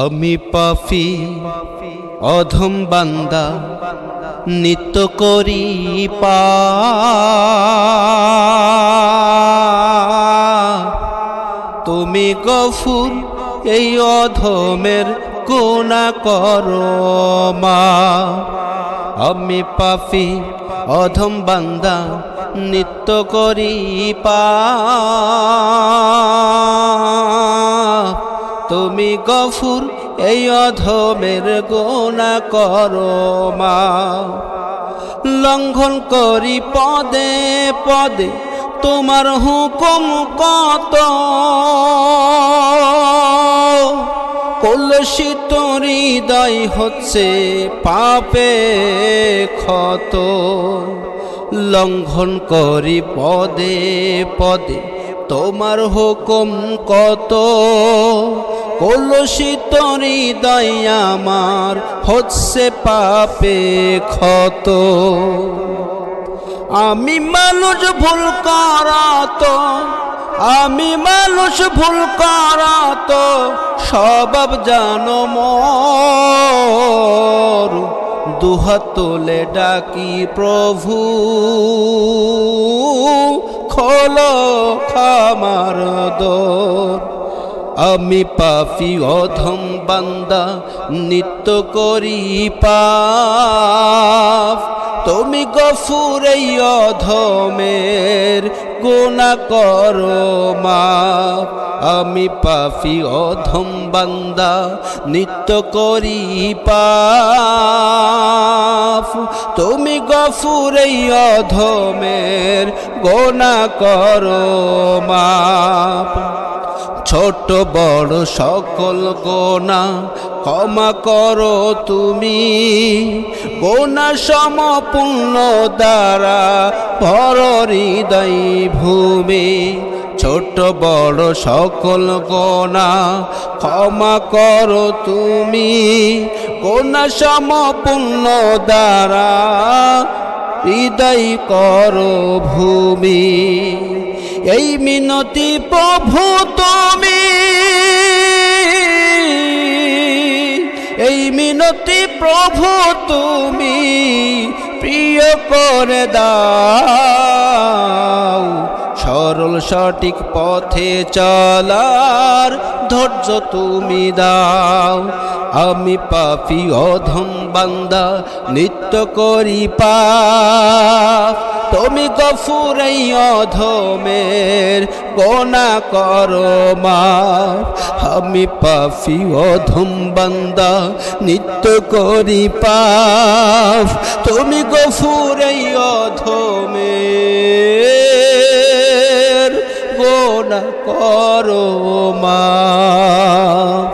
আমি পাপী অধম বান্দা নিত্য করি পাপ। তুমি গফুর এই অধমের গুনাহ করো মাফ। আমি পাপী অধম বান্দা নিত্য করি পাপ। তুমি গফুর এই অধমের গুনাহ করো মাফ। লঙ্ঘন করি পদে পদে তোমার হুকুম কত, কলুষিত হৃদয় হচ্ছে পাপে ক্ষত। লঙ্ঘন করি পদে পদে তোমার হুকুম কত, কলুষিত হৃদয় আমার হচ্ছে পাপে ক্ষত। আমি মানুষ ভুল করাতো, আমি মানুষ ভুল করাতো, স্বভাব জানো মোর। দুহাত তুলে ডাকি প্রভু, খোলো ক্ষমার দোর। আমি পাপী অধম বান্দা নিত্য করি পাপ। তুমি গফুর এই অধমের গুনাহ করো মাফ। আমি পাপী অধম বান্দা নিত্য করি পাপ। তুমি গফুর এই অধমের গুনাহ করো মাফ। ছোট বড় সকল গুনাহ ক্ষমা করো তুমি, গুনাহ সমপূর্ণ দ্বারা ভর হৃদয় ভূমি। ছোট বড় সকল গুনাহ ক্ষমা করো তুমি, গুনাহ সমপূর্ণ দ্বারা হৃদয় করো ভূমি। এই মিনতি প্রভু তুমি, এই মিনতি প্রভু তুমি প্রিয় করে দাও। সরল সঠিক পথে চলার ধৈর্য তুমি দাও। আমি পাপী অধম বান্দা নিত্য করি পাপ। তুমি গফুর এই অধমের গুনাহ করো মাফ। আমি পাপী অধম বান্দা নিত্য করি পাপ। তুমি গফুর এই অধমের গুনাহ করো মাফ।